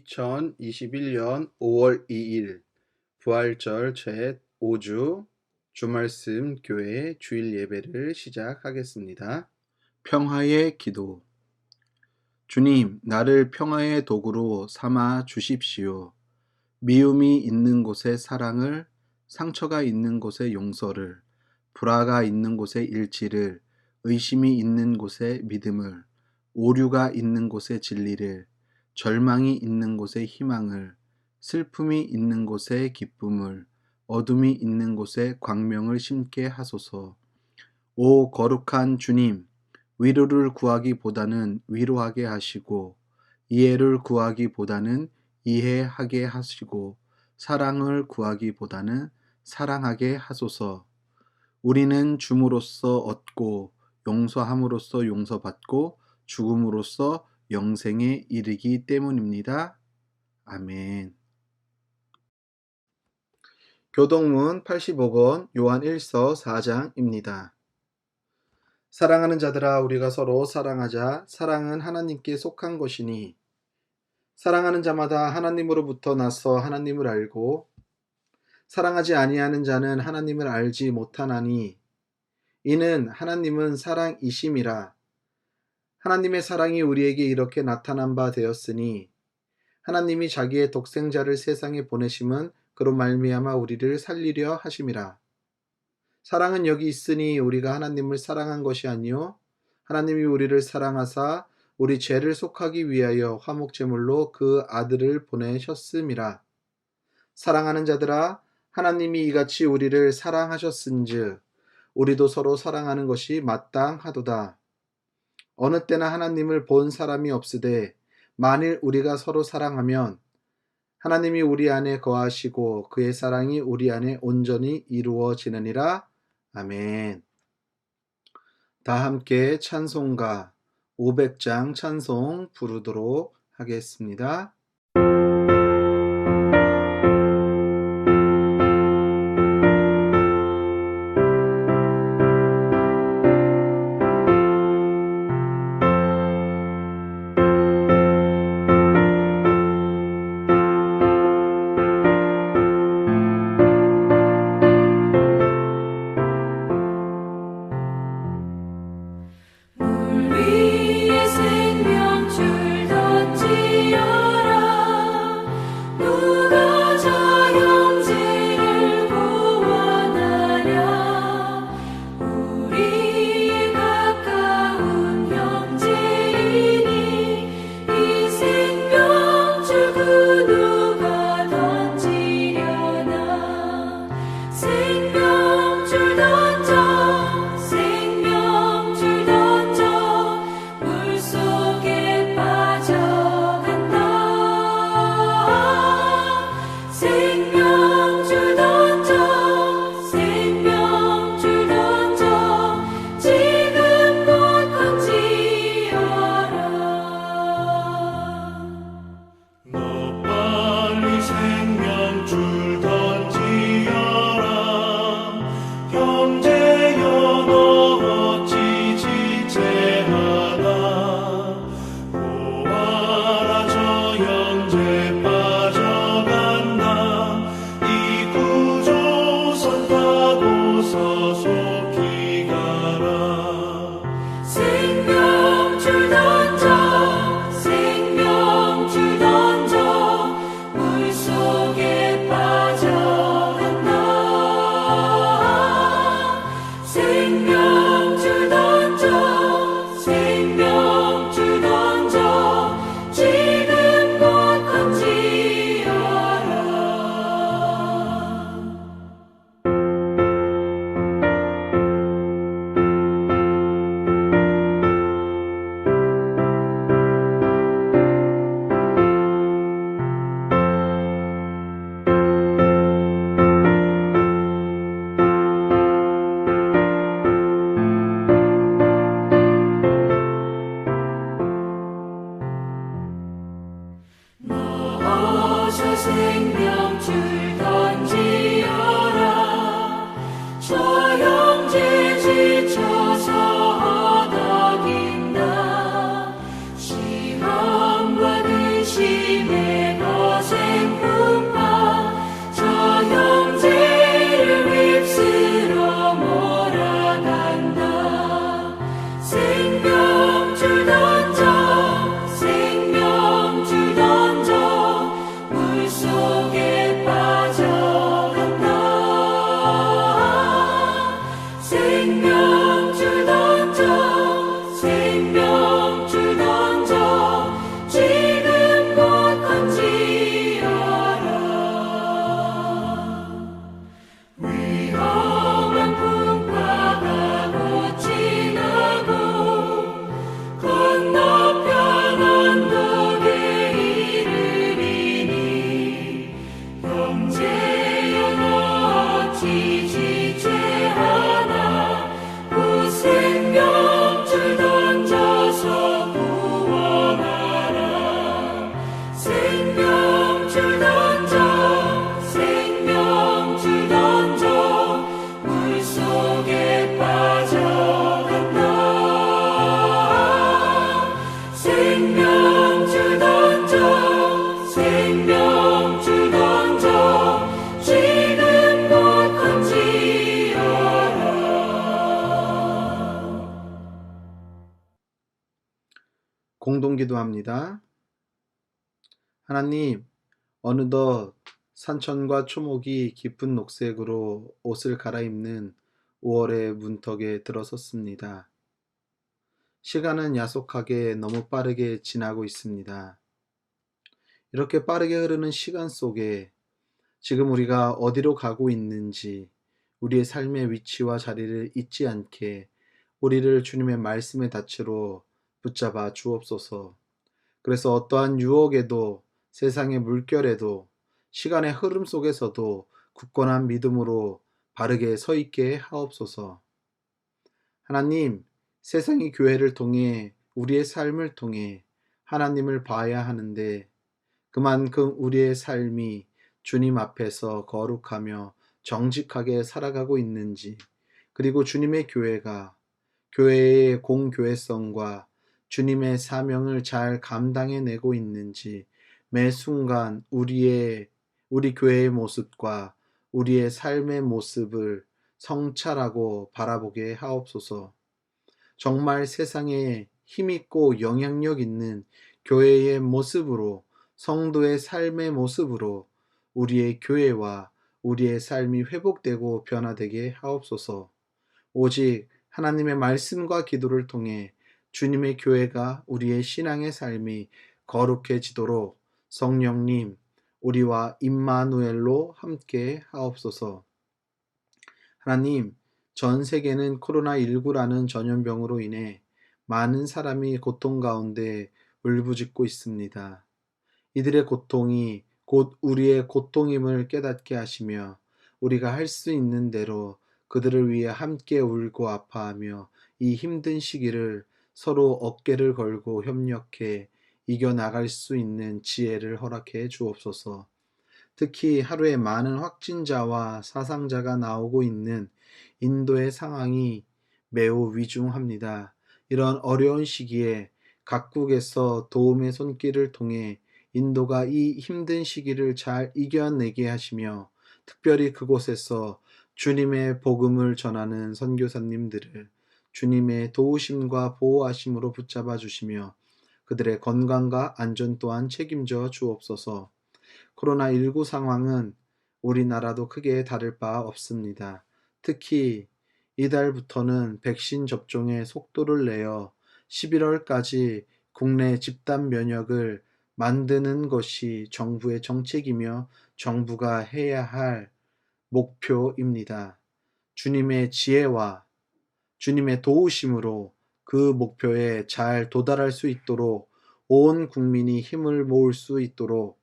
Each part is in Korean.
2021년 5월 2일 부활절 제5주 주말씀 교회 주일 예배를 시작하겠습니다. 평화의 기도. 주님, 나를 평화의 도구로 삼아 주십시오. 미움이 있는 곳에 사랑을, 상처가 있는 곳에 용서를, 불화가 있는 곳에 일치를, 의심이 있는 곳에 믿음을, 오류가 있는 곳에 진리를, 절망이 있는 곳에 희망을, 슬픔이 있는 곳에 기쁨을, 어둠이 있는 곳에 광명을 심게 하소서. 오 거룩한 주님, 위로를 구하기보다는 위로하게 하시고, 이해를 구하기보다는 이해하게 하시고, 사랑을 구하기보다는 사랑하게 하소서. 우리는 줌으로써 얻고, 용서함으로써 용서받고, 죽음으로써 영생에 이르기 때문입니다. 아멘. 교동문 85권 요한 1서 4장입니다. 사랑하는 자들아, 우리가 서로 사랑하자. 사랑은 하나님께 속한 것이니 사랑하는 자마다 하나님으로부터 나서 하나님을 알고, 사랑하지 아니하는 자는 하나님을 알지 못하나니 이는 하나님은 사랑이심이라. 하나님의 사랑이 우리에게 이렇게 나타난 바 되었으니 하나님이 자기의 독생자를 세상에 보내심은 그로 말미암아 우리를 살리려 하심이라. 사랑은 여기 있으니 우리가 하나님을 사랑한 것이 아니요 하나님이 우리를 사랑하사 우리 죄를 속하기 위하여 화목제물로 그 아들을 보내셨음이라. 사랑하는 자들아, 하나님이 이같이 우리를 사랑하셨은즉 우리도 서로 사랑하는 것이 마땅하도다. 어느 때나 하나님을 본 사람이 없으되 만일 우리가 서로 사랑하면 하나님이 우리 안에 거하시고 그의 사랑이 우리 안에 온전히 이루어지느니라. 아멘. 다 함께 찬송가 500장 찬송 부르도록 하겠습니다. 물 위에 생명줄 던지어라. 공동 기도합니다. 하나님, 어느덧 산천과 초목이 깊은 녹색으로 옷을 갈아입는 5월의 문턱에 들어섰습니다. 시간은 야속하게 너무 빠르게 지나고 있습니다. 이렇게 빠르게 흐르는 시간 속에 지금 우리가 어디로 가고 있는지 우리의 삶의 위치와 자리를 잊지 않게 우리를 주님의 말씀의 닻으로 붙잡아 주옵소서. 그래서 어떠한 유혹에도 세상의 물결에도 시간의 흐름 속에서도 굳건한 믿음으로 바르게 서 있게 하옵소서. 하나님, 세상이 교회를 통해 우리의 삶을 통해 하나님을 봐야 하는데 그만큼 우리의 삶이 주님 앞에서 거룩하며 정직하게 살아가고 있는지, 그리고 주님의 교회가 교회의 공교회성과 주님의 사명을 잘 감당해내고 있는지 매 순간 우리 교회의 모습과 우리의 삶의 모습을 성찰하고 바라보게 하옵소서. 정말 세상에 힘있고 영향력 있는 교회의 모습으로, 성도의 삶의 모습으로 우리의 교회와 우리의 삶이 회복되고 변화되게 하옵소서. 오직 하나님의 말씀과 기도를 통해 주님의 교회가 우리의 신앙의 삶이 거룩해지도록 성령님, 우리와 임마누엘로 함께 하옵소서. 하나님, 전 세계는 코로나19라는 전염병으로 인해 많은 사람이 고통 가운데 울부짖고 있습니다. 이들의 고통이 곧 우리의 고통임을 깨닫게 하시며 우리가 할 수 있는 대로 그들을 위해 함께 울고 아파하며 이 힘든 시기를 서로 어깨를 걸고 협력해 이겨나갈 수 있는 지혜를 허락해 주옵소서. 특히 하루에 많은 확진자와 사상자가 나오고 있는 인도의 상황이 매우 위중합니다. 이런 어려운 시기에 각국에서 도움의 손길을 통해 인도가 이 힘든 시기를 잘 이겨내게 하시며 특별히 그곳에서 주님의 복음을 전하는 선교사님들을 주님의 도우심과 보호하심으로 붙잡아 주시며 그들의 건강과 안전 또한 책임져 주옵소서. 코로나19 상황은 우리나라도 크게 다를 바 없습니다. 특히 이달부터는 백신 접종의 속도를 내어 11월까지 국내 집단 면역을 만드는 것이 정부의 정책이며 정부가 해야 할 목표입니다. 주님의 지혜와 주님의 도우심으로 그 목표에 잘 도달할 수 있도록 온 국민이 힘을 모을 수 있도록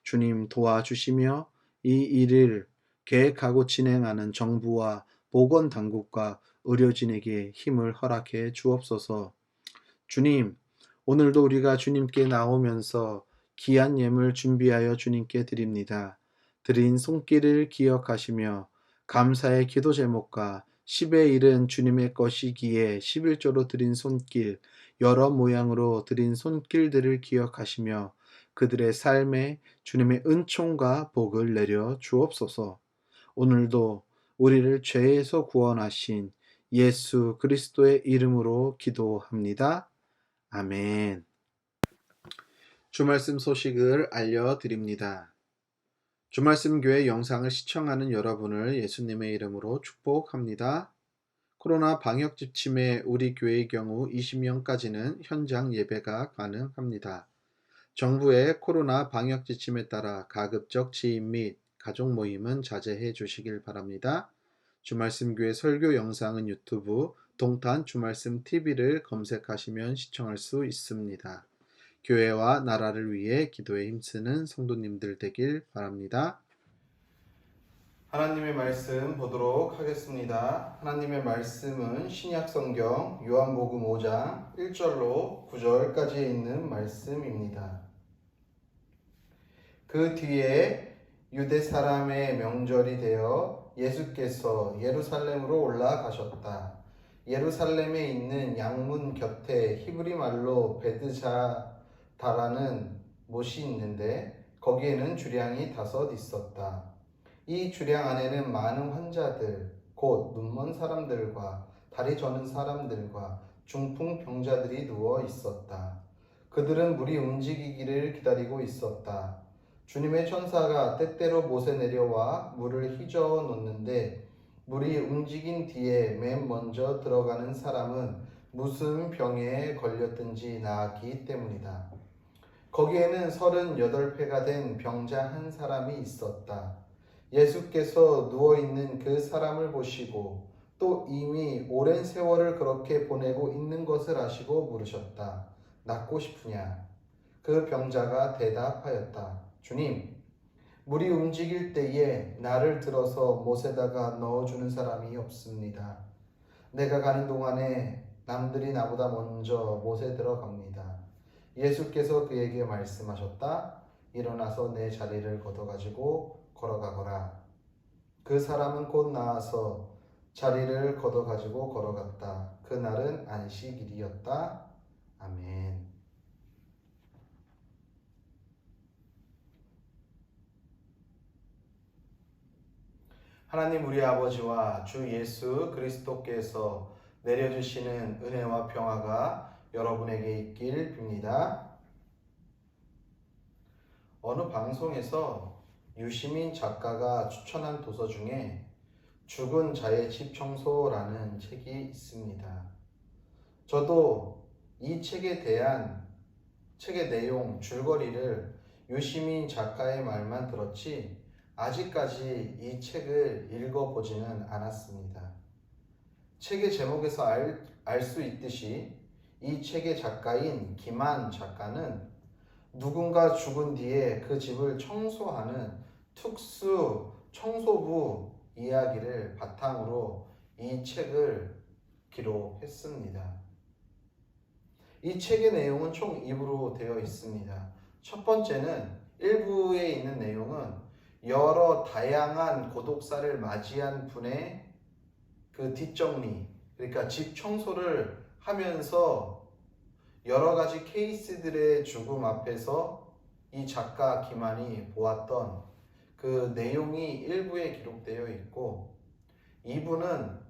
주님 도와주시며 이 일을 계획하고 진행하는 정부와 보건당국과 의료진에게 힘을 허락해 주옵소서. 주님, 오늘도 우리가 주님께 나오면서 귀한 예물 준비하여 주님께 드립니다. 드린 손길을 기억하시며 감사의 기도 제목과 10의 일은 주님의 것이기에 11조로 드린 손길, 여러 모양으로 드린 손길들을 기억하시며 그들의 삶에 주님의 은총과 복을 내려 주옵소서. 오늘도 우리를 죄에서 구원하신 예수 그리스도의 이름으로 기도합니다. 아멘. 주말씀 소식을 알려드립니다. 주말씀 교회 영상을 시청하는 여러분을 예수님의 이름으로 축복합니다. 코로나 방역 지침에 우리 교회의 경우 20명까지는 현장 예배가 가능합니다. 정부의 코로나 방역 지침에 따라 가급적 지인 및 가족 모임은 자제해 주시길 바랍니다. 주말씀 교회 설교 영상은 유튜브 동탄 주말씀 TV를 검색하시면 시청할 수 있습니다. 교회와 나라를 위해 기도에 힘쓰는 성도님들 되길 바랍니다. 하나님의 말씀 보도록 하겠습니다. 하나님의 말씀은 신약성경 요한복음 5장 1절로 9절까지에 있는 말씀입니다. 그 뒤에 유대 사람의 명절이 되어 예수께서 예루살렘으로 올라가셨다. 예루살렘에 있는 양문 곁에 히브리 말로 베드자다라는 못이 있는데 거기에는 주량이 5 있었다. 이 주량 안에는 많은 환자들, 곧 눈먼 사람들과 다리 저는 사람들과 중풍 병자들이 누워 있었다. 그들은 물이 움직이기를 기다리고 있었다. 주님의 천사가 때때로 못에 내려와 물을 휘저어 놓는데 물이 움직인 뒤에 맨 먼저 들어가는 사람은 무슨 병에 걸렸든지 나았기 때문이다. 거기에는 38회가 된 병자 한 사람이 있었다. 예수께서 누워있는 그 사람을 보시고 또 이미 오랜 세월을 그렇게 보내고 있는 것을 아시고 물으셨다. 낫고 싶으냐? 그 병자가 대답하였다. 주님, 물이 움직일 때에 나를 들어서 못에다가 넣어주는 사람이 없습니다. 내가 가는 동안에 남들이 나보다 먼저 못에 들어갑니다. 예수께서 그에게 말씀하셨다. 일어나서 내 자리를 걷어가지고 걸어가거라. 그 사람은 곧 나아서 자리를 걷어가지고 걸어갔다. 그날은 안식일이었다. 아멘. 하나님 우리 아버지와 주 예수 그리스도께서 내려주시는 은혜와 평화가 여러분에게 있길 빕니다. 어느 방송에서 유시민 작가가 추천한 도서 중에 죽은 자의 집 청소라는 책이 있습니다. 저도 이 책에 대한 책의 내용, 줄거리를 유시민 작가의 말만 들었지 아직까지 이 책을 읽어보지는 않았습니다. 책의 제목에서 알 수 있듯이 이 책의 작가인 김한 작가는 누군가 죽은 뒤에 그 집을 청소하는 특수 청소부 이야기를 바탕으로 이 책을 기록했습니다. 이 책의 내용은 총 2부로 되어 있습니다. 첫 번째는 1부에 있는 내용은 여러 다양한 고독사를 맞이한 분의 그 뒷정리, 그러니까 집 청소를 하면서 여러 가지 케이스들의 죽음 앞에서 이 작가 김한이 보았던 그 내용이 1부에 기록되어 있고 2부는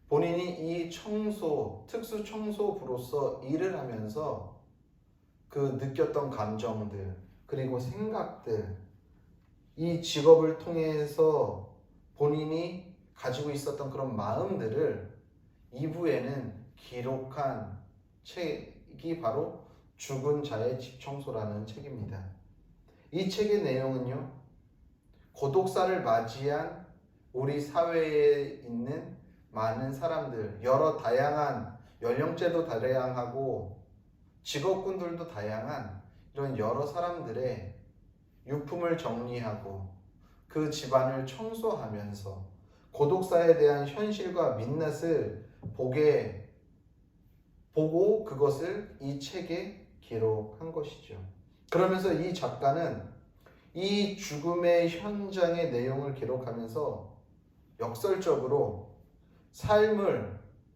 본인이 이 특수 청소부로서 일을 하면서 그 느꼈던 감정들 그리고 생각들 이 직업을 통해서 본인이 가지고 있었던 그런 마음들을 2부에는 기록한 책이 바로 죽은 자의 집 청소라는 책입니다. 이 책의 내용은요, 고독사를 맞이한 우리 사회에 있는 많은 사람들, 여러 다양한 연령대도 다양하고 직업군들도 다양한 이런 여러 사람들의 유품을 정리하고 그 집안을 청소하면서 고독사에 대한 현실과 민낯을 보고 그것을 이 책에 기록한 것이죠. 그러면서 이 작가는 이 죽음의 현장의 내용을 기록하면서 역설적으로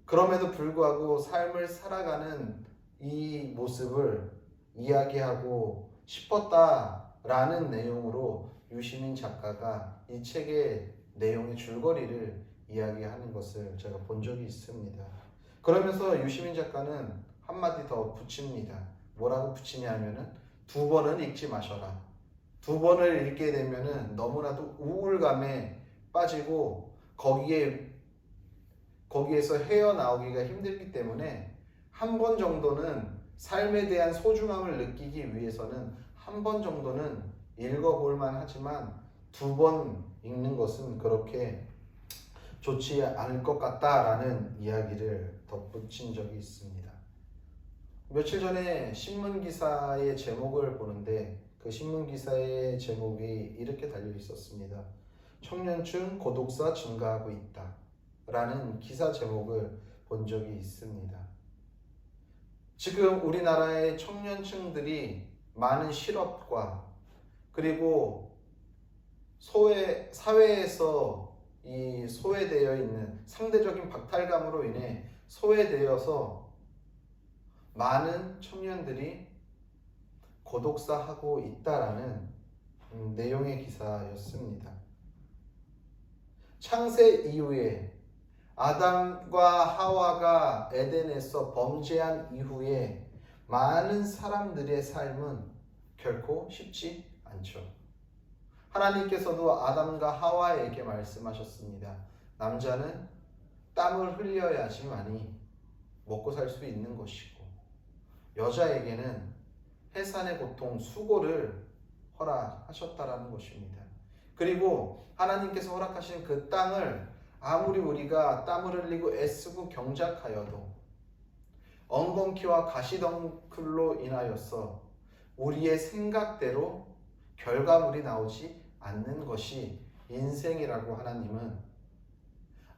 그럼에도 불구하고 삶을 살아가는 이 모습을 이야기하고 싶었다라는 내용으로 유시민 작가가 이 책의 내용의 줄거리를 이야기하는 것을 제가 본 적이 있습니다. 그러면서 유시민 작가는 한마디 더 붙입니다. 뭐라고 붙이냐면은 2번은 읽지 마셔라. 2번을 읽게 되면은 너무나도 우울감에 빠지고 거기에서 헤어나오기가 힘들기 때문에 한 번 정도는 삶에 대한 소중함을 느끼기 위해서는 한 번 정도는 읽어볼 만하지만 2번 읽는 것은 그렇게 좋지 않을 것 같다라는 이야기를 덧붙인 적이 있습니다. 며칠 전에 신문기사의 제목을 보는데 그 신문기사의 제목이 이렇게 달려 있었습니다. 청년층 고독사 증가하고 있다 라는 기사 제목을 본 적이 있습니다. 지금 우리나라의 청년층들이 많은 실업과 그리고 사회에서 이 소외되어 있는 상대적인 박탈감으로 인해 소외되어서 많은 청년들이 고독사하고 있다라는 내용의 기사였습니다. 창세 이후에 아담과 하와가 에덴에서 범죄한 이후에 많은 사람들의 삶은 결코 쉽지 않죠. 하나님께서도 아담과 하와에게 말씀하셨습니다. 남자는 땀을 흘려야지만이 먹고 살 수 있는 것이고, 여자에게는 해산의 고통, 수고를 허락하셨다라는 것입니다. 그리고 하나님께서 허락하신 그 땅을 아무리 우리가 땀을 흘리고 애쓰고 경작하여도 엉겅퀴와 가시덩굴로 인하여서 우리의 생각대로 결과물이 나오지 않는 것이 인생이라고 하나님은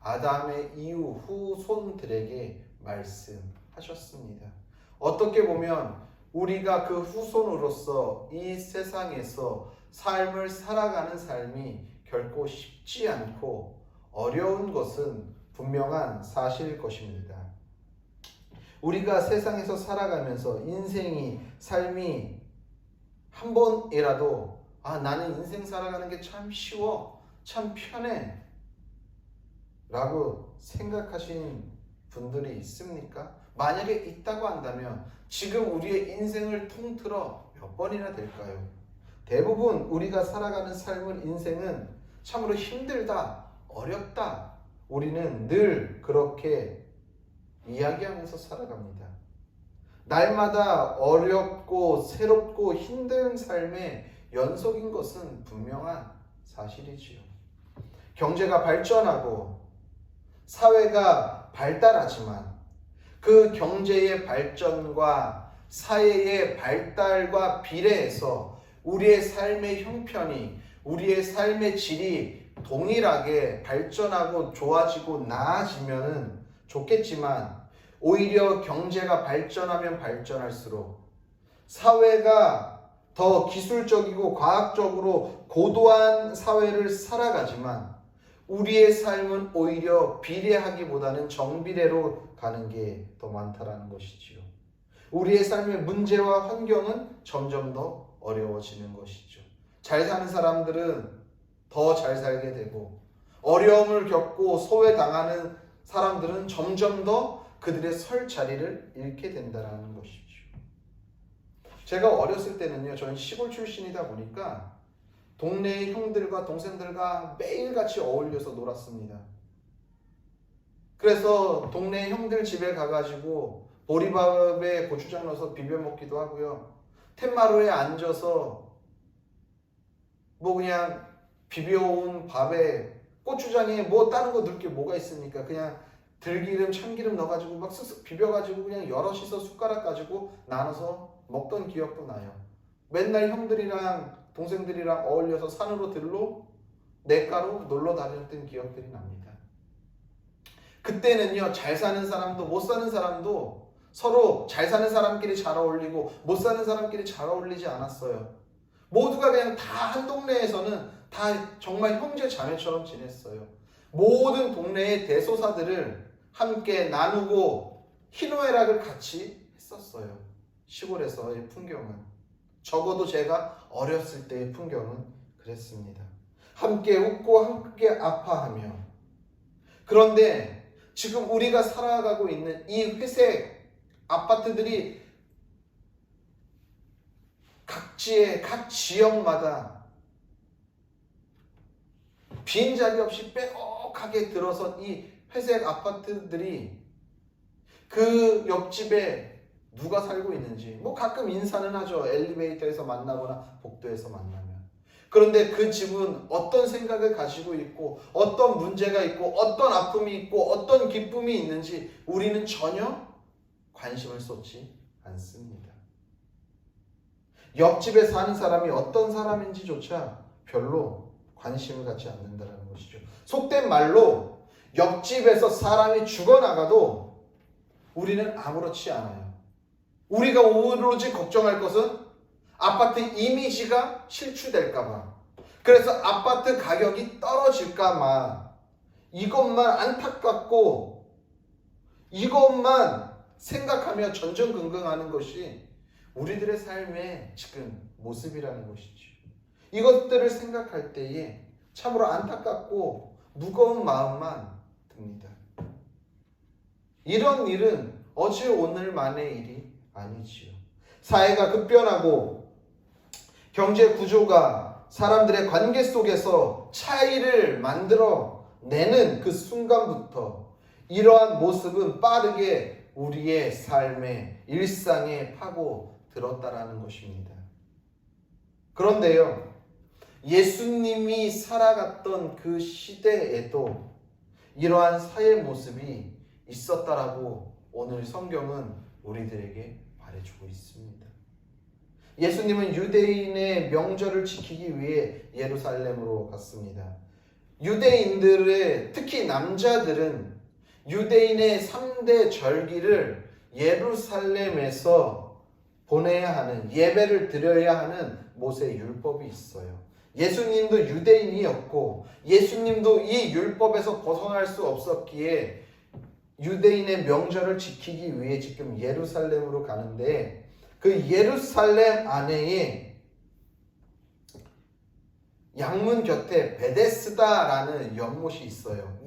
아담의 이후 후손들에게 말씀하셨습니다. 어떻게 보면 우리가 그 후손으로서 이 세상에서 삶을 살아가는 삶이 결코 쉽지 않고 어려운 것은 분명한 사실일 것입니다. 우리가 세상에서 살아가면서 인생이, 삶이 한 번이라도 나는 인생 살아가는 게 참 쉬워, 참 편해 라고 생각하신 분들이 있습니까? 만약에 있다고 한다면 지금 우리의 인생을 통틀어 몇 번이나 될까요? 대부분 우리가 살아가는 삶은, 인생은 참으로 힘들다, 어렵다, 우리는 늘 그렇게 이야기하면서 살아갑니다. 날마다 어렵고 새롭고 힘든 삶의 연속인 것은 분명한 사실이지요. 경제가 발전하고 사회가 발달하지만 그 경제의 발전과 사회의 발달과 비례해서 우리의 삶의 형편이, 우리의 삶의 질이 동일하게 발전하고 좋아지고 나아지면 좋겠지만, 오히려 경제가 발전하면 발전할수록 사회가 더 기술적이고 과학적으로 고도한 사회를 살아가지만 우리의 삶은 오히려 비례하기보다는 정비례로 가는 게 더 많다라는 것이지요. 우리의 삶의 문제와 환경은 점점 더 어려워지는 것이죠. 잘 사는 사람들은 더 잘 살게 되고, 어려움을 겪고 소외당하는 사람들은 점점 더 그들의 설 자리를 잃게 된다는 것이죠. 제가 어렸을 때는요, 저는 시골 출신이다 보니까 동네의 형들과 동생들과 매일같이 어울려서 놀았습니다. 그래서 동네 형들 집에 가가지고 보리밥에 고추장 넣어서 비벼 먹기도 하고요. 텐마루에 앉아서 그냥 비벼온 밥에 고추장에 다른 거 넣을 게 뭐가 있습니까? 그냥 들기름, 참기름 넣어가지고 막 쓱쓱 비벼가지고 그냥 여럿이서 숟가락 가지고 나눠서 먹던 기억도 나요. 맨날 형들이랑 동생들이랑 어울려서 산으로 들로 냇가로 놀러 다녔던 기억들이 납니다. 그때는요, 잘 사는 사람도 못 사는 사람도 서로 잘 사는 사람끼리 잘 어울리고 못 사는 사람끼리 잘 어울리지 않았어요. 모두가 그냥 다 한 동네에서는 다 정말 형제 자매처럼 지냈어요. 모든 동네의 대소사들을 함께 나누고 희노애락을 같이 했었어요. 시골에서의 풍경은. 적어도 제가 어렸을 때의 풍경은 그랬습니다. 함께 웃고 함께 아파하며. 그런데 지금 우리가 살아가고 있는 이 회색 아파트들이 각지의 각 지역마다 빈자리 없이 빼곡하게 들어선 이 회색 아파트들이 그 옆집에 누가 살고 있는지 가끔 인사는 하죠. 엘리베이터에서 만나거나 복도에서 만나면. 그런데 그 집은 어떤 생각을 가지고 있고 어떤 문제가 있고 어떤 아픔이 있고 어떤 기쁨이 있는지 우리는 전혀 관심을 쏟지 않습니다. 옆집에 사는 사람이 어떤 사람인지조차 별로 관심을 갖지 않는다는 것이죠. 속된 말로 옆집에서 사람이 죽어나가도 우리는 아무렇지 않아요. 우리가 오로지 걱정할 것은 아파트 이미지가 실추될까봐, 그래서 아파트 가격이 떨어질까봐 이것만 안타깝고 이것만 생각하며 전전긍긍하는 것이 우리들의 삶의 지금 모습이라는 것이죠. 이것들을 생각할 때에 참으로 안타깝고 무거운 마음만 듭니다. 이런 일은 어제 오늘만의 일이 아니지요. 사회가 급변하고 경제 구조가 사람들의 관계 속에서 차이를 만들어 내는 그 순간부터 이러한 모습은 빠르게 우리의 삶에, 일상에 파고들었다라는 것입니다. 그런데요, 예수님이 살아갔던 그 시대에도 이러한 사회 모습이 있었다라고 오늘 성경은 우리들에게 말해주고 있습니다. 예수님은 유대인의 명절을 지키기 위해 예루살렘으로 갔습니다. 유대인들의, 특히 남자들은 유대인의 3대 절기를 예루살렘에서 보내야 하는, 예배를 드려야 하는 모세 율법이 있어요. 예수님도 유대인이었고 예수님도 이 율법에서 벗어날 수 없었기에 유대인의 명절을 지키기 위해 지금 예루살렘으로 가는데, 그 예루살렘 안에 양문 곁에 베데스다라는 연못이 있어요.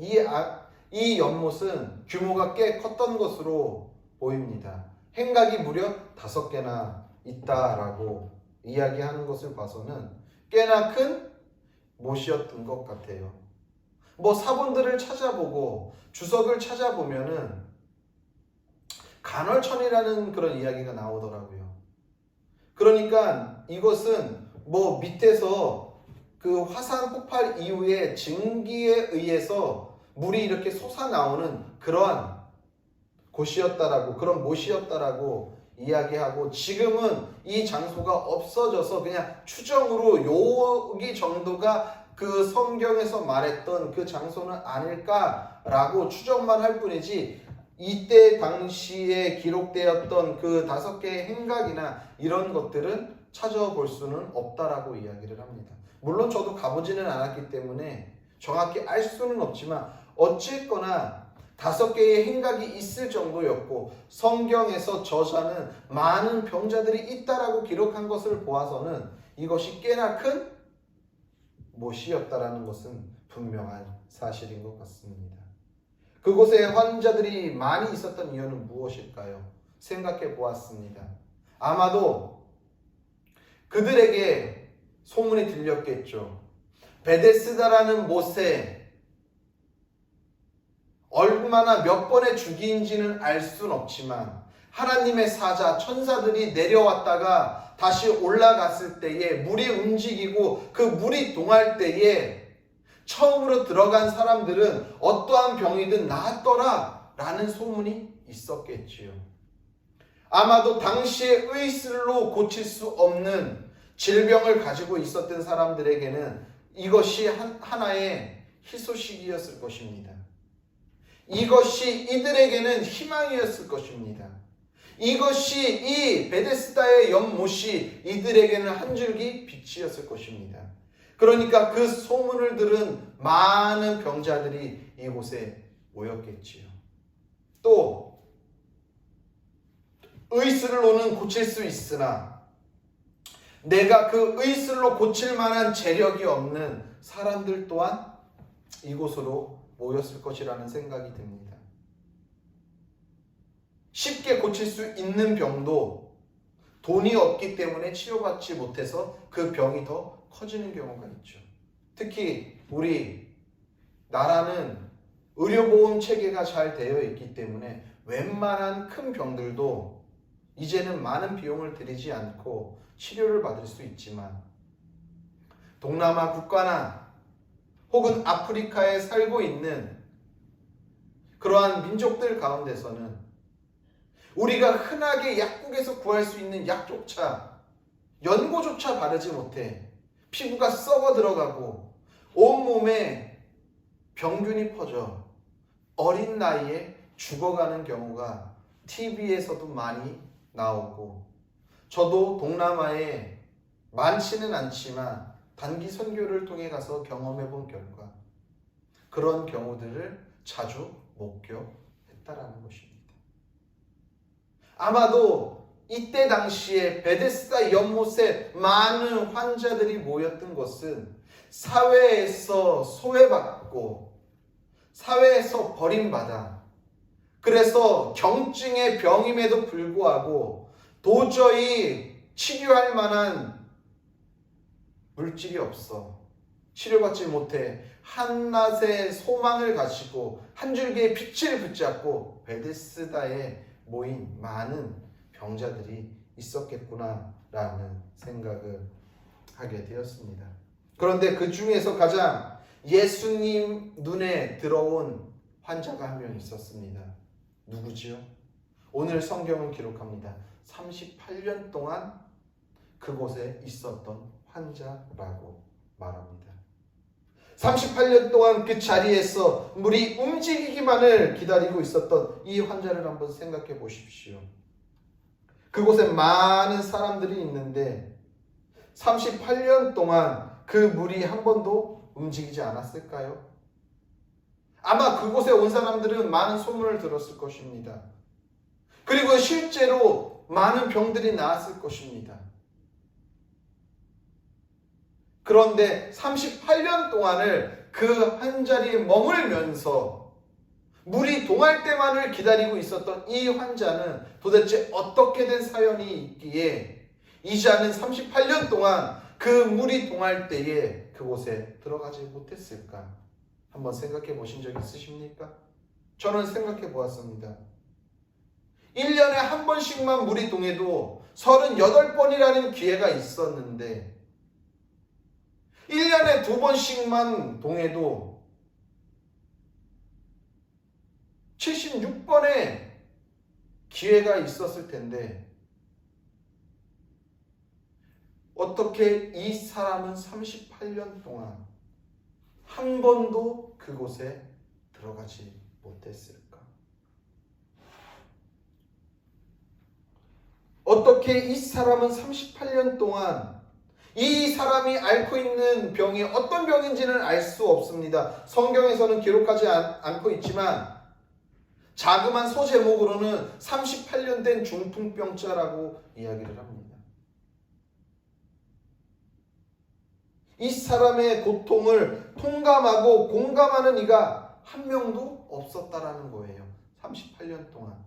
이 연못은 규모가 꽤 컸던 것으로 보입니다. 행각이 무려 5개나 있다라고 이야기하는 것을 봐서는 꽤나 큰 못이었던 것 같아요. 사본들을 찾아보고 주석을 찾아보면은 간헐천이라는 그런 이야기가 나오더라고요. 그러니까 이것은 밑에서 그 화산 폭발 이후에 증기에 의해서 물이 이렇게 솟아나오는 그러한 곳이었다라고, 그런 못이었다라고 이야기하고, 지금은 이 장소가 없어져서 그냥 추정으로 여기 정도가 그 성경에서 말했던 그 장소는 아닐까라고 추정만 할 뿐이지, 이때 당시에 기록되었던 그 5개의 행각이나 이런 것들은 찾아볼 수는 없다라고 이야기를 합니다. 물론 저도 가보지는 않았기 때문에 정확히 알 수는 없지만 어쨌거나 5개의 행각이 있을 정도였고, 성경에서 저자는 많은 병자들이 있다라고 기록한 것을 보아서는 이것이 꽤나 큰 못이었다라는 것은 분명한 사실인 것 같습니다. 그곳에 환자들이 많이 있었던 이유는 무엇일까요? 생각해 보았습니다. 아마도 그들에게 소문이 들렸겠죠. 베데스다라는 못에 얼마나 몇 번의 주기인지는 알 수는 없지만 하나님의 사자, 천사들이 내려왔다가 다시 올라갔을 때에 물이 움직이고 그 물이 동할 때에 처음으로 들어간 사람들은 어떠한 병이든 나았더라 라는 소문이 있었겠지요. 아마도 당시에 의술로 고칠 수 없는 질병을 가지고 있었던 사람들에게는 이것이 하나의 희소식이었을 것입니다. 이것이 이들에게는 희망이었을 것입니다. 이것이 이 베데스다의 연못이 이들에게는 한 줄기 빛이었을 것입니다. 그러니까 그 소문을 들은 많은 병자들이 이곳에 모였겠지요. 또 의술로는 고칠 수 있으나 내가 그 의술로 고칠 만한 재력이 없는 사람들 또한 이곳으로 모였을 것이라는 생각이 듭니다. 쉽게 고칠 수 있는 병도 돈이 없기 때문에 치료받지 못해서 그 병이 더 커지는 경우가 있죠. 특히 우리 나라는 의료보험 체계가 잘 되어 있기 때문에 웬만한 큰 병들도 이제는 많은 비용을 들이지 않고 치료를 받을 수 있지만, 동남아 국가나 혹은 아프리카에 살고 있는 그러한 민족들 가운데서는 우리가 흔하게 약국에서 구할 수 있는 약조차, 연고조차 바르지 못해 피부가 썩어 들어가고 온몸에 병균이 퍼져 어린 나이에 죽어가는 경우가 TV에서도 많이 나오고, 저도 동남아에 많지는 않지만 단기 선교를 통해 가서 경험해 본 결과 그런 경우들을 자주 목격했다라는 것입니다. 아마도 이때 당시에 베데스다 연못에 많은 환자들이 모였던 것은 사회에서 소외받고 사회에서 버림받아, 그래서 경증의 병임에도 불구하고 도저히 치료할 만한 물질이 없어. 치료받지 못해 한낮의 소망을 가지고 한 줄기의 빛을 붙잡고 베데스다에 모인 많은 병자들이 있었겠구나라는 생각을 하게 되었습니다. 그런데 그 중에서 가장 예수님 눈에 들어온 환자가 한 명 있었습니다. 누구지요? 오늘 성경은 기록합니다. 38년 동안 그곳에 있었던 환자라고 말합니다. 38년 동안 그 자리에서 물이 움직이기만을 기다리고 있었던 이 환자를 한번 생각해 보십시오. 그곳에 많은 사람들이 있는데 38년 동안 그 물이 한 번도 움직이지 않았을까요? 아마 그곳에 온 사람들은 많은 소문을 들었을 것입니다. 그리고 실제로 많은 병들이 나았을 것입니다. 그런데 38년 동안을 그 한 자리에 머물면서 물이 동할 때만을 기다리고 있었던 이 환자는 도대체 어떻게 된 사연이 있기에 이제는 38년 동안 그 물이 동할 때에 그곳에 들어가지 못했을까? 한번 생각해 보신 적 있으십니까? 저는 생각해 보았습니다. 1년에 한 번씩만 물이 동해도 38번이라는 기회가 있었는데 1년에 2번씩만 동해도 76번의 기회가 있었을 텐데 어떻게 이 사람은 38년 동안 한 번도 그곳에 들어가지 못했을까? 어떻게 이 사람은 38년 동안 이 사람이 앓고 있는 병이 어떤 병인지는 알 수 없습니다. 성경에서는 기록하지 않고 있지만 자그마한 소제목으로는 38년 된 중풍병자라고 이야기를 합니다. 이 사람의 고통을 통감하고 공감하는 이가 한 명도 없었다라는 거예요. 38년 동안.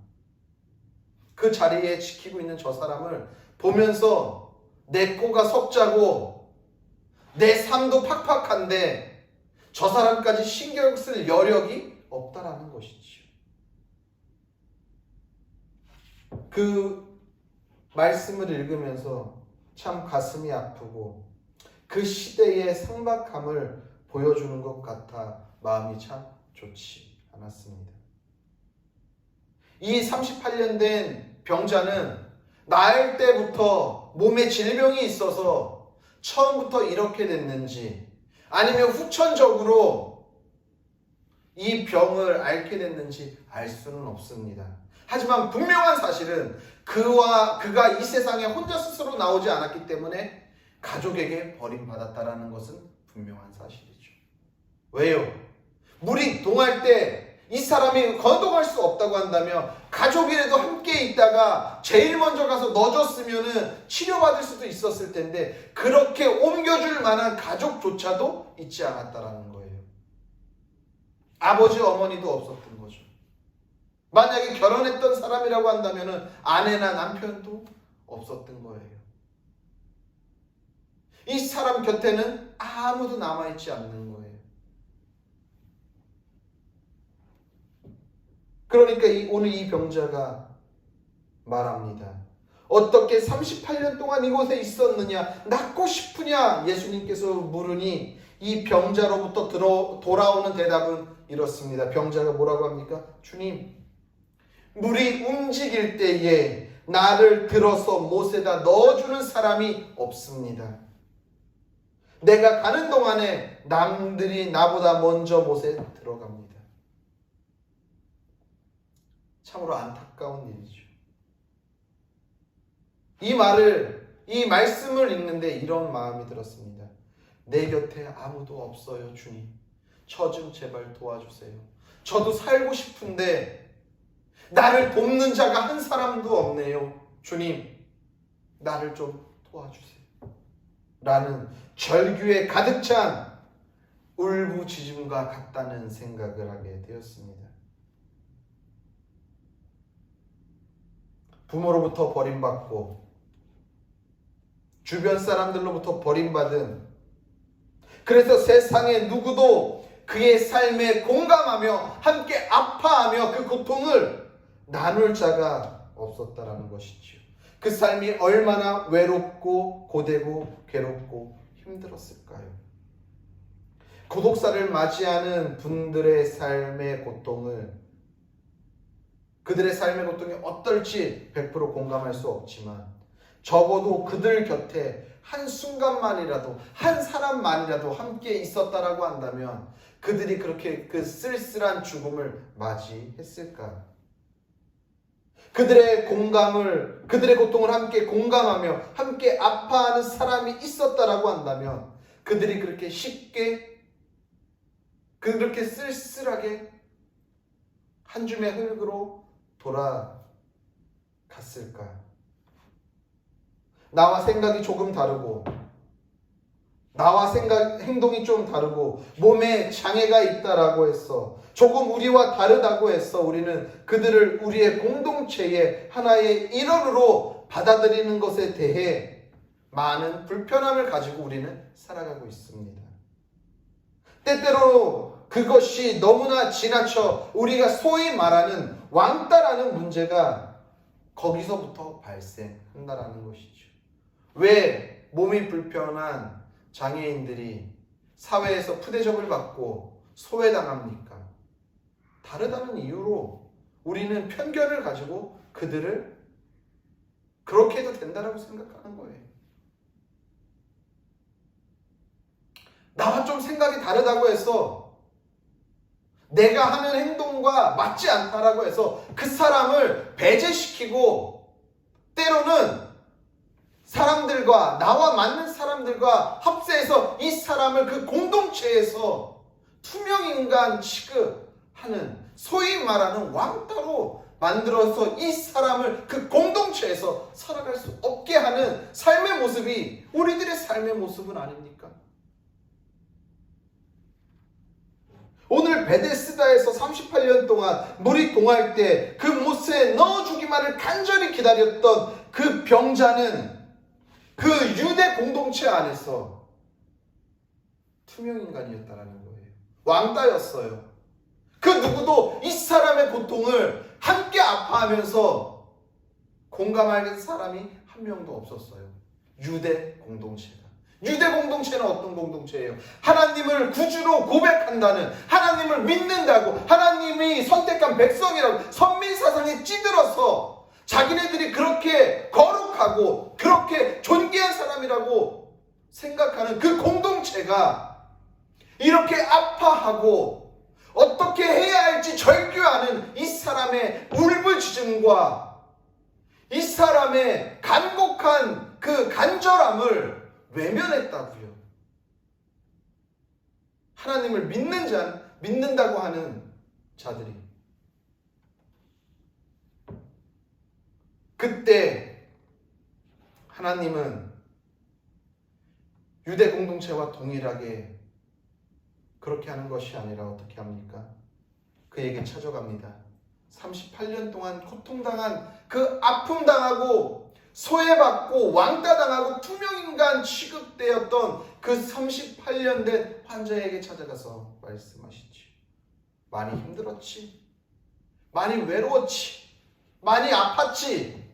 그 자리에 지키고 있는 저 사람을 보면서 내 코가 석자고 내 삶도 팍팍한데 저 사람까지 신경 쓸 여력이 없다라는 것이지요. 그 말씀을 읽으면서 참 가슴이 아프고 그 시대의 상박함을 보여주는 것 같아 마음이 참 좋지 않았습니다. 이 38년 된 병자는 나을 때부터 몸에 질병이 있어서 처음부터 이렇게 됐는지 아니면 후천적으로 이 병을 앓게 됐는지 알 수는 없습니다. 하지만 분명한 사실은 그가 이 세상에 혼자 스스로 나오지 않았기 때문에 가족에게 버림받았다라는 것은 분명한 사실이죠. 왜요? 물이 동할 때 이 사람이 거동할 수 없다고 한다면 가족이라도 함께 있다가 제일 먼저 가서 넣어줬으면 치료받을 수도 있었을 텐데 그렇게 옮겨줄 만한 가족조차도 있지 않았다라는 거예요. 아버지 어머니도 없었던 거죠. 만약에 결혼했던 사람이라고 한다면 아내나 남편도 없었던 거예요. 이 사람 곁에는 아무도 남아있지 않는 거예요. 그러니까 오늘 이 병자가 말합니다. 어떻게 38년 동안 이곳에 있었느냐? 낫고 싶으냐? 예수님께서 물으니 이 병자로부터 돌아오는 대답은 이렇습니다. 병자가 뭐라고 합니까? 주님, 물이 움직일 때에 나를 들어서 못에다 넣어주는 사람이 없습니다. 내가 가는 동안에 남들이 나보다 먼저 못에 들어갑니다. 참으로 안타까운 일이죠. 이 말씀을 읽는데 이런 마음이 들었습니다. 내 곁에 아무도 없어요, 주님. 저 좀 제발 도와주세요. 저도 살고 싶은데 나를 돕는 자가 한 사람도 없네요. 주님, 나를 좀 도와주세요. 라는 절규에 가득 찬 울부짖음과 같다는 생각을 하게 되었습니다. 부모로부터 버림받고 주변 사람들로부터 버림받은, 그래서 세상에 누구도 그의 삶에 공감하며 함께 아파하며 그 고통을 나눌 자가 없었다라는 것이지요. 그 삶이 얼마나 외롭고 고되고 괴롭고 힘들었을까요? 고독사를 맞이하는 분들의 삶의 고통을, 그들의 삶의 고통이 어떨지 100% 공감할 수 없지만 적어도 그들 곁에 한순간만이라도, 한 사람만이라도 함께 있었다라고 한다면 그들이 그렇게 그 쓸쓸한 죽음을 맞이했을까? 그들의 고통을 함께 공감하며 함께 아파하는 사람이 있었다라고 한다면 그들이 그렇게 쉽게, 그렇게 쓸쓸하게 한 줌의 흙으로 돌아갔을까? 나와 생각이 조금 다르고, 나와 행동이 좀 다르고, 몸에 장애가 있다라고 해서, 조금 우리와 다르다고 해서 우리는 그들을 우리의 공동체의 하나의 일원으로 받아들이는 것에 대해 많은 불편함을 가지고 우리는 살아가고 있습니다. 때때로 그것이 너무나 지나쳐 우리가 소위 말하는 왕따라는 문제가 거기서부터 발생한다라는 것이죠. 왜 몸이 불편한 장애인들이 사회에서 푸대접을 받고 소외당합니까? 다르다는 이유로 우리는 편견을 가지고 그들을 그렇게 해도 된다라고 생각하는 거예요. 나와 좀 생각이 다르다고 해서, 내가 하는 행동과 맞지 않다라고 해서 그 사람을 배제시키고, 때로는 사람들과, 나와 맞는 사람들과 합세해서 이 사람을 그 공동체에서 투명인간 취급하는, 소위 말하는 왕따로 만들어서 이 사람을 그 공동체에서 살아갈 수 없게 하는 삶의 모습이 우리들의 삶의 모습은 아닙니까? 오늘 베데스다에서 38년 동안 물이 동할 때 그 못에 넣어주기만을 간절히 기다렸던 그 병자는 그 유대 공동체 안에서 투명인간이었다라는 거예요. 왕따였어요. 그 누구도 이 사람의 고통을 함께 아파하면서 공감할 사람이 한 명도 없었어요. 유대 공동체가. 유대 공동체는 어떤 공동체예요? 하나님을 구주로 고백한다는, 하나님을 믿는다고, 하나님이 선택한 백성이라고 선민사상에 찌들어서 자기네들이 그렇게 거룩하고 그렇게 존귀한 사람이라고 생각하는 그 공동체가 이렇게 아파하고 어떻게 해야 할지 절규하는 이 사람의 울부짖음과 이 사람의 간곡한 그 간절함을 외면했다고요. 하나님을 믿는다고 하는 자들이. 그때 하나님은 유대 공동체와 동일하게 그렇게 하는 것이 아니라 어떻게 합니까? 그에게 찾아갑니다. 38년 동안 고통당한, 그 아픔당하고 소외받고 왕따당하고 투명인간 취급되었던 그 38년 된 환자에게 찾아가서 말씀하시지. 많이 힘들었지? 많이 외로웠지? 많이 아팠지?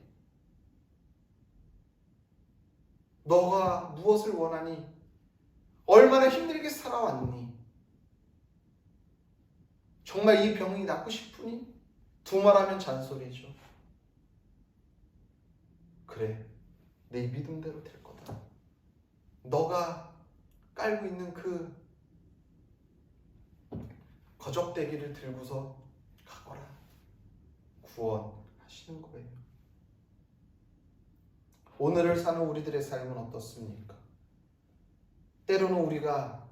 너가 무엇을 원하니? 얼마나 힘들게 살아왔니? 정말 이 병이 낫고 싶으니? 두말하면 잔소리죠. 그래, 내 믿음대로 될 거다. 너가 깔고 있는 그 거적대기를 들고서 가거라. 구원하시는 거예요. 오늘을 사는 우리들의 삶은 어떻습니까? 때로는 우리가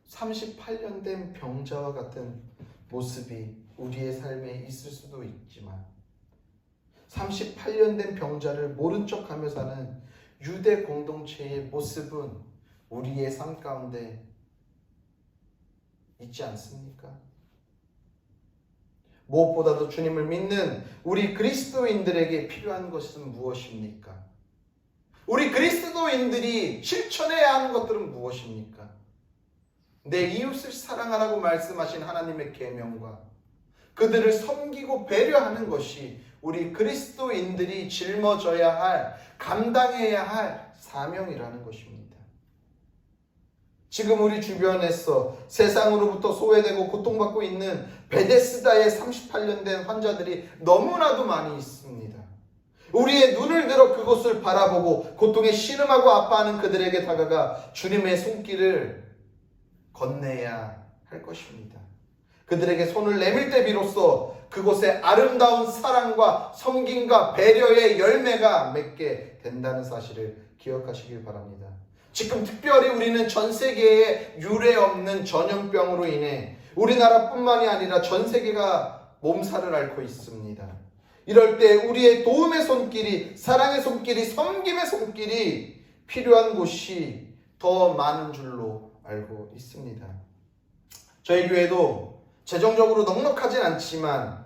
38년 된 병자와 같은 모습이 우리의 삶에 있을 수도 있지만 38년 된 병자를 모른 척하며 사는 유대 공동체의 모습은 우리의 삶 가운데 있지 않습니까? 무엇보다도 주님을 믿는 우리 그리스도인들에게 필요한 것은 무엇입니까? 우리 그리스도인들이 실천해야 하는 것들은 무엇입니까? 내 이웃을 사랑하라고 말씀하신 하나님의 계명과 그들을 섬기고 배려하는 것이 우리 그리스도인들이 짊어져야 할, 감당해야 할 사명이라는 것입니다. 지금 우리 주변에서 세상으로부터 소외되고 고통받고 있는 베데스다에 38년 된 환자들이 너무나도 많이 있습니다. 우리의 눈을 들어 그곳을 바라보고 고통에 신음하고 아파하는 그들에게 다가가 주님의 손길을 건네야 할 것입니다. 그들에게 손을 내밀 때 비로소 그곳에 아름다운 사랑과 섬김과 배려의 열매가 맺게 된다는 사실을 기억하시길 바랍니다. 지금 특별히 우리는 전 세계에 유례 없는 전염병으로 인해 우리나라뿐만이 아니라 전 세계가 몸살을 앓고 있습니다. 이럴 때 우리의 도움의 손길이, 사랑의 손길이, 섬김의 손길이 필요한 곳이 더 많은 줄로 알고 있습니다. 저희 교회도 재정적으로 넉넉하진 않지만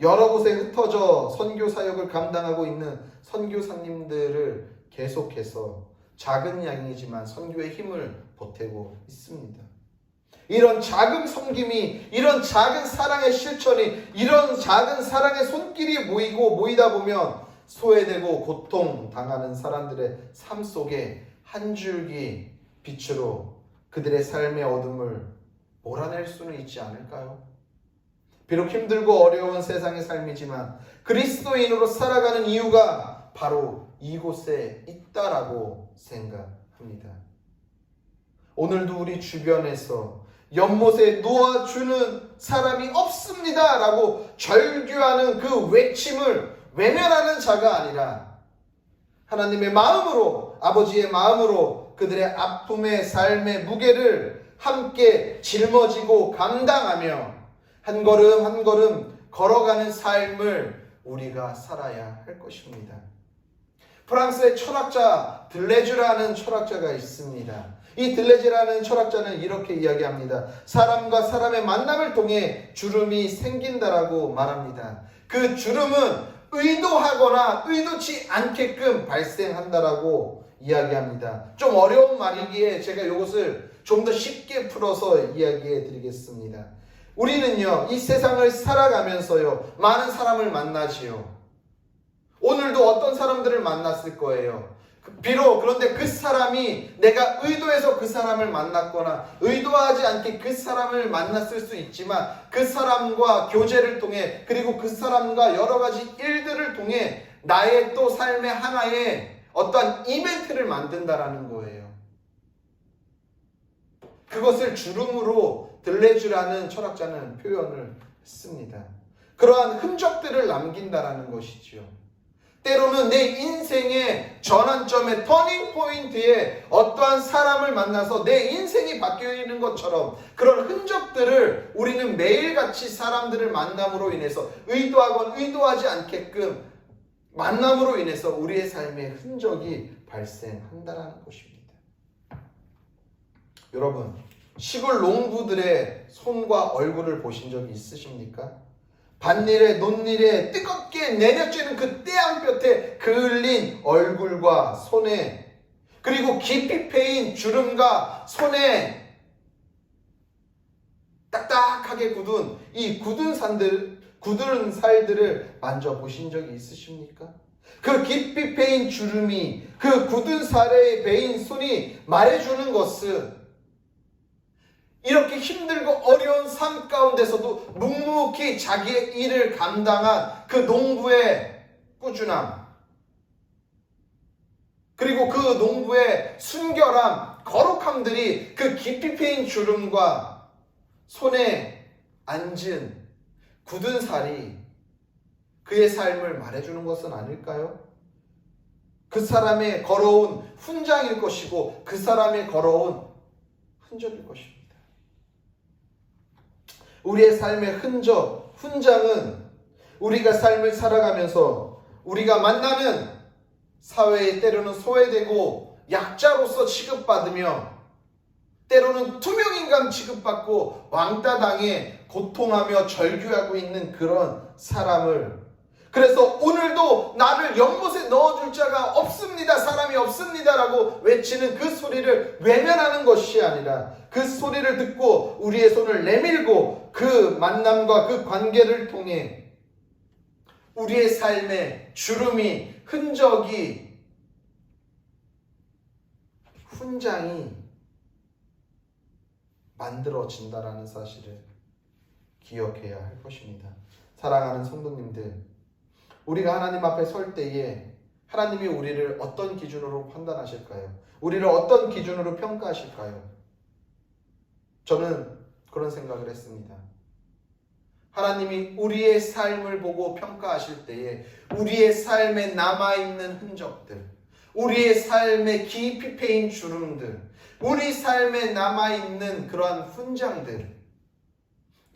여러 곳에 흩어져 선교 사역을 감당하고 있는 선교사님들을 계속해서 작은 양이지만 선교의 힘을 보태고 있습니다. 이런 작은 섬김이, 이런 작은 사랑의 실천이, 이런 작은 사랑의 손길이 모이다 보면 소외되고 고통당하는 사람들의 삶 속에 한 줄기 빛으로 그들의 삶의 어둠을 몰아낼 수는 있지 않을까요? 비록 힘들고 어려운 세상의 삶이지만 그리스도인으로 살아가는 이유가 바로 이곳에 있다라고 생각합니다. 오늘도 우리 주변에서 연못에 놓아주는 사람이 없습니다 라고 절규하는 그 외침을 외면하는 자가 아니라 하나님의 마음으로, 아버지의 마음으로 그들의 아픔의 삶의 무게를 함께 짊어지고 감당하며 한 걸음 한 걸음 걸어가는 삶을 우리가 살아야 할 것입니다. 프랑스의 철학자 들레즈라는 철학자가 있습니다. 이 들레즈라는 철학자는 이렇게 이야기합니다. 사람과 사람의 만남을 통해 주름이 생긴다라고 말합니다. 그 주름은 의도하거나 의도치 않게끔 발생한다라고 이야기합니다. 좀 어려운 말이기에 제가 이것을 좀 더 쉽게 풀어서 이야기해 드리겠습니다. 우리는요, 이 세상을 살아가면서요, 많은 사람을 만나지요. 오늘도 어떤 사람들을 만났을 거예요. 비록 그런데 그 사람이 내가 의도해서 그 사람을 만났거나 의도하지 않게 그 사람을 만났을 수 있지만 그 사람과 교제를 통해 그리고 그 사람과 여러 가지 일들을 통해 나의 또 삶의 하나의 어떠한 이벤트를 만든다라는 거예요. 그것을 주름으로 들레즈라는 철학자는 표현을 했습니다. 그러한 흔적들을 남긴다라는 것이지요. 때로는 내 인생의 전환점의 터닝 포인트에 어떠한 사람을 만나서 내 인생이 바뀌는 것처럼 그런 흔적들을 우리는 매일같이 사람들을 만남으로 인해서 의도하건 의도하지 않게끔 만남으로 인해서 우리의 삶에 흔적이 발생한다는 것입니다. 여러분, 시골 농부들의 손과 얼굴을 보신 적이 있으십니까? 밭일에 논일에 뜨겁게 내려쬐는 그 태양볕에 그을린 얼굴과 손에 그리고 깊이 패인 주름과 손에 딱딱하게 굳은 이 굳은 살들을 만져보신 적이 있으십니까? 그 깊이 패인 주름이 그 굳은 살에 베인 손이 말해주는 것은 이렇게 힘들고 어려운 삶 가운데서도 묵묵히 자기의 일을 감당한 그 농부의 꾸준함, 그리고 그 농부의 순결함, 거룩함들이 그 깊이 패인 주름과 손에 앉은 굳은 살이 그의 삶을 말해주는 것은 아닐까요? 그 사람의 걸어온 훈장일 것이고 그 사람의 걸어온 흔적일 것입니다. 우리의 삶의 훈장은 우리가 삶을 살아가면서 우리가 만나는 사회에 때로는 소외되고 약자로서 취급받으며 때로는 투명인간 취급받고 왕따 당해 고통하며 절규하고 있는 그런 사람을, 그래서 오늘도 나를 연못에 넣어줄 자가 없습니다, 사람이 없습니다 라고 외치는 그 소리를 외면하는 것이 아니라 그 소리를 듣고 우리의 손을 내밀고 그 만남과 그 관계를 통해 우리의 삶에 주름이, 흔적이, 훈장이 만들어진다라는 사실을 기억해야 할 것입니다. 사랑하는 성도님들, 우리가 하나님 앞에 설 때에 하나님이 우리를 어떤 기준으로 판단하실까요? 우리를 어떤 기준으로 평가하실까요? 저는 그런 생각을 했습니다. 하나님이 우리의 삶을 보고 평가하실 때에 우리의 삶에 남아있는 흔적들, 우리의 삶에 깊이 패인 주름들, 우리 삶에 남아있는 그러한 훈장들,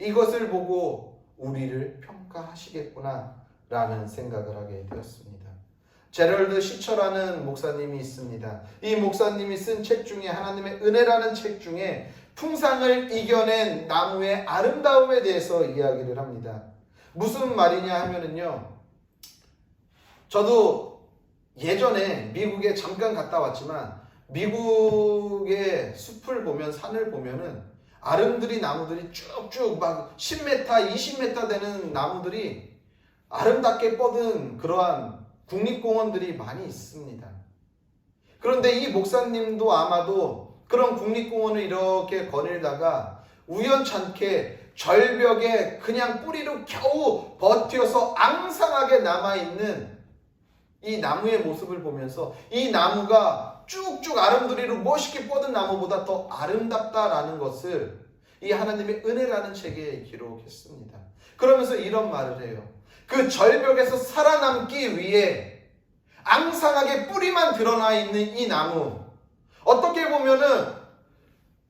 이것을 보고 우리를 평가하시겠구나 라는 생각을 하게 되었습니다. 제럴드 시처라는 목사님이 있습니다. 이 목사님이 쓴 책 중에, 하나님의 은혜라는 책 중에 풍상을 이겨낸 나무의 아름다움에 대해서 이야기를 합니다. 무슨 말이냐 하면은요, 저도 예전에 미국에 잠깐 갔다 왔지만 미국의 숲을 보면, 산을 보면은 아름드리 나무들이 쭉쭉 막 10m, 20m 되는 나무들이 아름답게 뻗은 그러한 국립공원들이 많이 있습니다. 그런데 이 목사님도 아마도 그런 국립공원을 이렇게 거닐다가 우연찮게 절벽에 그냥 뿌리로 겨우 버텨서 앙상하게 남아있는 이 나무의 모습을 보면서 이 나무가 쭉쭉 아름드리로 멋있게 뻗은 나무보다 더 아름답다라는 것을 이 하나님의 은혜라는 책에 기록했습니다. 그러면서 이런 말을 해요. 그 절벽에서 살아남기 위해 앙상하게 뿌리만 드러나 있는 이 나무, 어떻게 보면은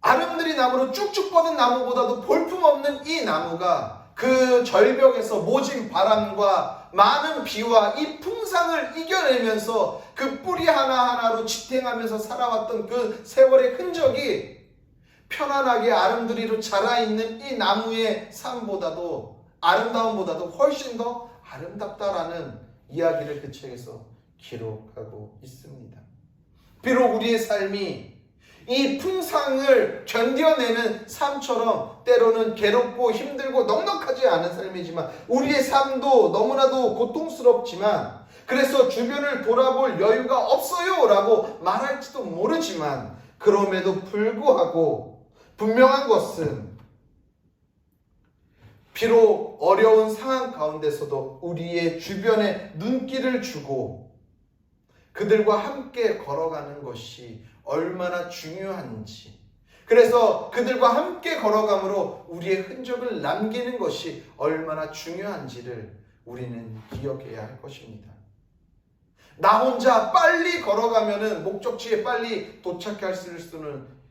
아름드리 나무로 쭉쭉 뻗은 나무보다도 볼품없는 이 나무가 그 절벽에서 모진 바람과 많은 비와 이 풍상을 이겨내면서 그 뿌리 하나하나로 지탱하면서 살아왔던 그 세월의 흔적이 편안하게 아름드리로 자라있는 이 나무의 삶보다도, 아름다움보다도 훨씬 더 아름답다라는 이야기를 그 책에서 기록하고 있습니다. 비록 우리의 삶이 이 풍상을 견뎌내는 삶처럼 때로는 괴롭고 힘들고 넉넉하지 않은 삶이지만, 우리의 삶도 너무나도 고통스럽지만, 그래서 주변을 돌아볼 여유가 없어요 라고 말할지도 모르지만, 그럼에도 불구하고 분명한 것은 비록 어려운 상황 가운데서도 우리의 주변에 눈길을 주고 그들과 함께 걸어가는 것이 얼마나 중요한지, 그래서 그들과 함께 걸어감으로 우리의 흔적을 남기는 것이 얼마나 중요한지를 우리는 기억해야 할 것입니다. 나 혼자 빨리 걸어가면은 목적지에 빨리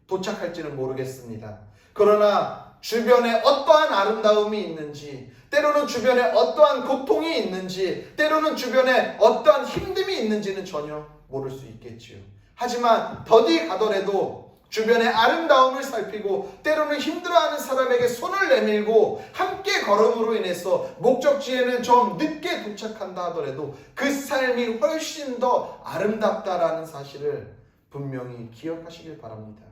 도착할지는 모르겠습니다. 그러나 주변에 어떠한 아름다움이 있는지, 때로는 주변에 어떠한 고통이 있는지, 때로는 주변에 어떠한 힘듦이 있는지는 전혀 모를 수 있겠지요. 하지만 더디 가더라도 주변의 아름다움을 살피고 때로는 힘들어하는 사람에게 손을 내밀고 함께 걸음으로 인해서 목적지에는 좀 늦게 도착한다 하더라도 그 삶이 훨씬 더 아름답다라는 사실을 분명히 기억하시길 바랍니다.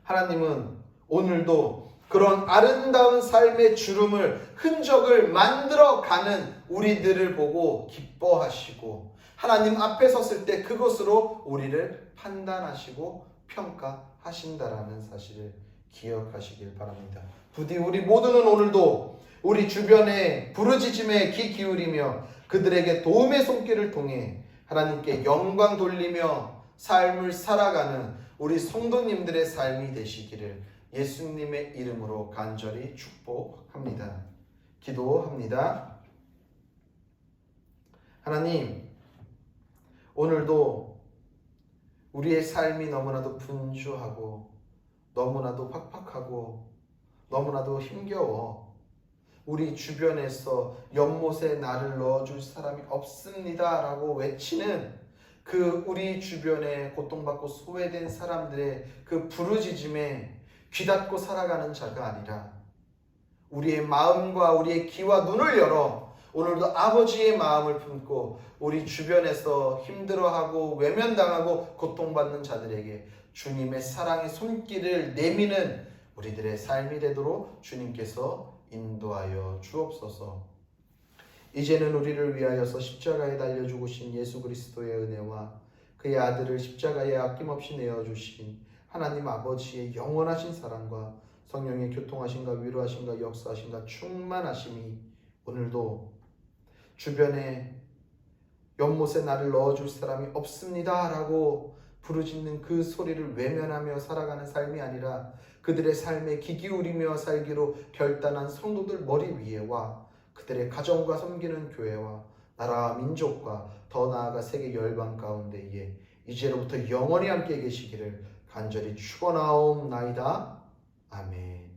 하나님은 오늘도 그런 아름다운 삶의 주름을, 흔적을 만들어가는 우리들을 보고 기뻐하시고 하나님 앞에 섰을 때 그것으로 우리를 판단하시고 평가하신다라는 사실을 기억하시길 바랍니다. 부디 우리 모두는 오늘도 우리 주변의 부르짖음에 귀 기울이며 그들에게 도움의 손길을 통해 하나님께 영광 돌리며 삶을 살아가는 우리 성도님들의 삶이 되시기를 예수님의 이름으로 간절히 축복합니다. 기도합니다. 하나님, 오늘도 우리의 삶이 너무나도 분주하고 너무나도 팍팍하고 너무나도 힘겨워 우리 주변에서 연못에 나를 넣어줄 사람이 없습니다 라고 외치는 그 우리 주변에 고통받고 소외된 사람들의 그 부르짖음에 귀닫고 살아가는 자가 아니라 우리의 마음과 우리의 귀와 눈을 열어 오늘도 아버지의 마음을 품고 우리 주변에서 힘들어하고 외면당하고 고통받는 자들에게 주님의 사랑의 손길을 내미는 우리들의 삶이 되도록 주님께서 인도하여 주옵소서. 이제는 우리를 위하여서 십자가에 달려 죽으신 예수 그리스도의 은혜와 그의 아들을 십자가에 아낌없이 내어주신 하나님 아버지의 영원하신 사랑과 성령의 교통하심과 위로하심과 역사하심과 충만하심이 오늘도 주변에 연못에 나를 넣어줄 사람이 없습니다 라고 부르짖는 그 소리를 외면하며 살아가는 삶이 아니라 그들의 삶에 귀 기울이며 살기로 결단한 성도들 머리 위에와 그들의 가정과 섬기는 교회와 나라와 민족과 더 나아가 세계 열방 가운데에 이제로부터 영원히 함께 계시기를 간절히 축원하옵나이다. 아멘.